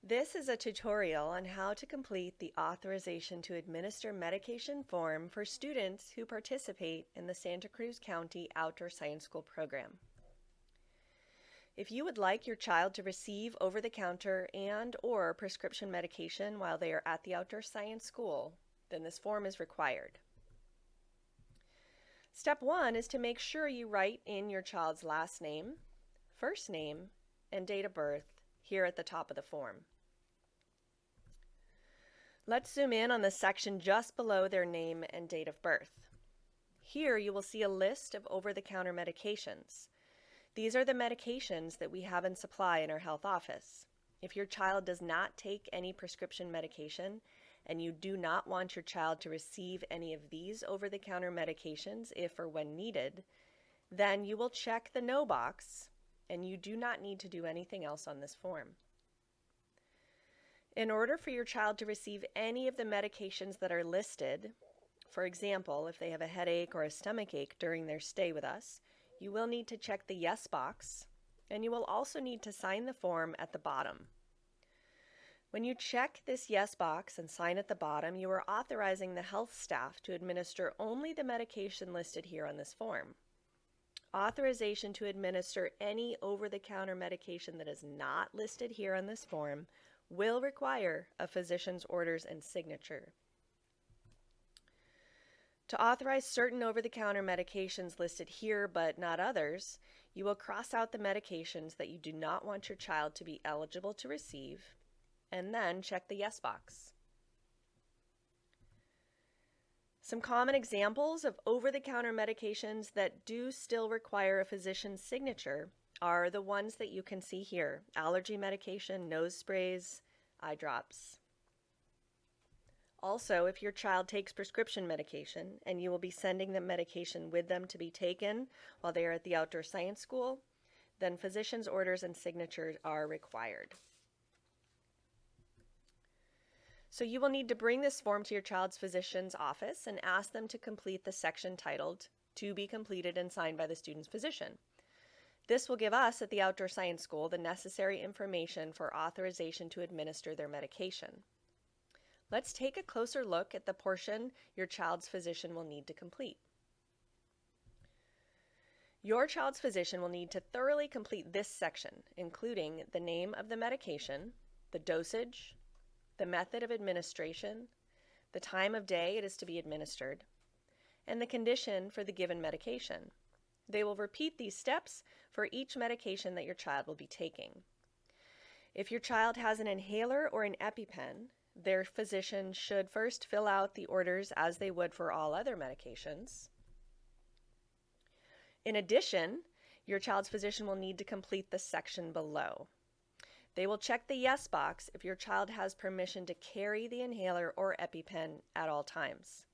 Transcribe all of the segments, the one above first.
This is a tutorial on how to complete the Authorization to Administer Medication form for students who participate in the Santa Cruz County Outdoor Science School program. If you would like your child to receive over-the-counter and/or prescription medication while they are at the Outdoor Science School, then this form is required. Step 1 is to make sure you write in your child's last name, first name, and date of birth here at the top of the form. Let's zoom in on the section just below their name and date of birth. Here you will see a list of over-the-counter medications. These are the medications that we have in supply in our health office. If your child does not take any prescription medication and you do not want your child to receive any of these over-the-counter medications if or when needed, then you will check the no box and you do not need to do anything else on this form. In order for your child to receive any of the medications that are listed, for example, if they have a headache or a stomach ache during their stay with us, you will need to check the yes box, and you will also need to sign the form at the bottom. When you check this yes box and sign at the bottom, you are authorizing the health staff to administer only the medication listed here on this form. Authorization to administer any over-the-counter medication that is not listed here on this form will require a physician's orders and signature. To authorize certain over-the-counter medications listed here but not others, you will cross out the medications that you do not want your child to be eligible to receive, and then check the yes box. Some common examples of over-the-counter medications that do still require a physician's signature are the ones that you can see here: allergy medication, nose sprays, eye drops. Also, if your child takes prescription medication and you will be sending the medication with them to be taken while they are at the Outdoor Science School, then physician's orders and signatures are required. So you will need to bring this form to your child's physician's office and ask them to complete the section titled "To be completed and signed by the student's physician." This will give us at the Outdoor Science School the necessary information for authorization to administer their medication. Let's take a closer look at the portion your child's physician will need to complete. Your child's physician will need to thoroughly complete this section, including the name of the medication, the dosage, the method of administration, the time of day it is to be administered, and the condition for the given medication. They will repeat these steps for each medication that your child will be taking. If your child has an inhaler or an EpiPen, their physician should first fill out the orders as they would for all other medications. In addition, your child's physician will need to complete the section below. They will check the yes box if your child has permission to carry the inhaler or EpiPen at all times.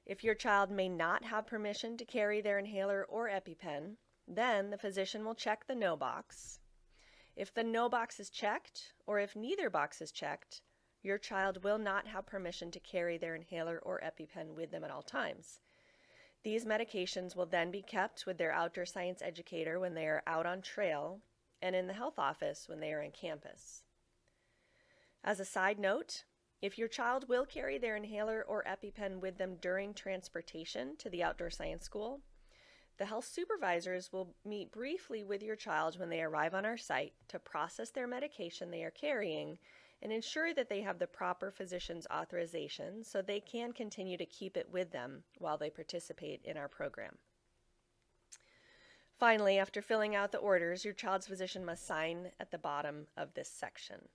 If your child may not have permission to carry their inhaler or EpiPen, then the physician will check the no box. If the no box is checked, or if neither box is checked, your child will not have permission to carry their inhaler or EpiPen with them at all times. These medications will then be kept with their outdoor science educator when they are out on trail and in the health office when they are on campus. As a side note, if your child will carry their inhaler or EpiPen with them during transportation to the Outdoor Science School, the health supervisors will meet briefly with your child when they arrive on our site to process their medication they are carrying and ensure that they have the proper physician's authorization so they can continue to keep it with them while they participate in our program. Finally, after filling out the orders, your child's physician must sign at the bottom of this section.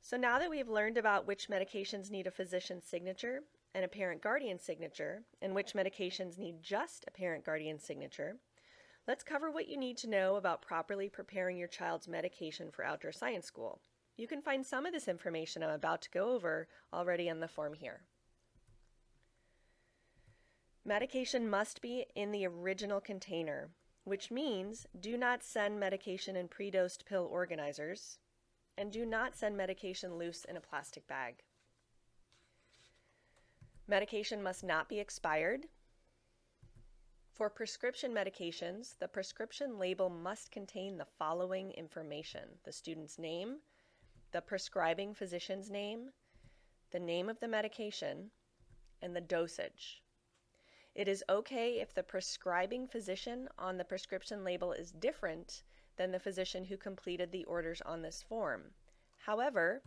So now that we've learned about which medications need a physician's signature and a parent-guardian signature, and which medications need just a parent-guardian signature, let's cover what you need to know about properly preparing your child's medication for Outdoor Science School. You can find some of this information I'm about to go over already on the form here. Medication must be in the original container, which means do not send medication in pre-dosed pill organizers, and do not send medication loose in a plastic bag. Medication must not be expired. For prescription medications, the prescription label must contain the following information: the student's name, the prescribing physician's name, the name of the medication, and the dosage. It is okay if the prescribing physician on the prescription label is different than the physician who completed the orders on this form. However,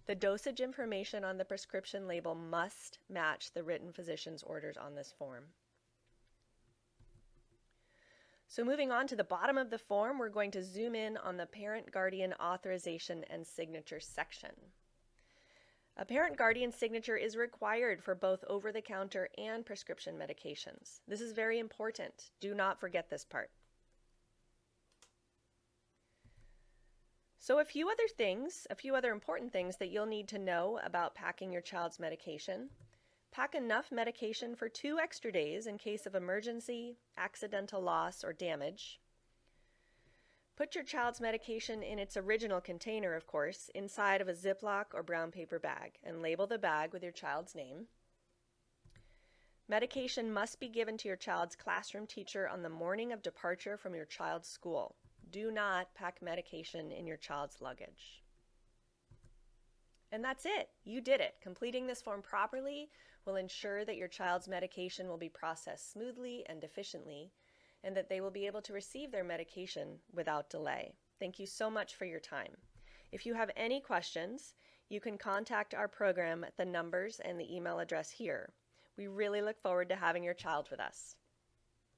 the dosage information on the prescription label must match the written physician's orders on this form. So moving on to the bottom of the form, we're going to zoom in on the parent-guardian authorization and signature section. A parent-guardian signature is required for both over-the-counter and prescription medications. This is very important. Do not forget this part. So a few other important things that you'll need to know about packing your child's medication. Pack enough medication for 2 extra days in case of emergency, accidental loss, or damage. Put your child's medication in its original container, of course, inside of a Ziploc or brown paper bag, and label the bag with your child's name. Medication must be given to your child's classroom teacher on the morning of departure from your child's school. Do not pack medication in your child's luggage. And that's it. You did it. Completing this form properly will ensure that your child's medication will be processed smoothly and efficiently, and that they will be able to receive their medication without delay. Thank you so much for your time. If you have any questions, you can contact our program at the numbers and the email address here. We really look forward to having your child with us.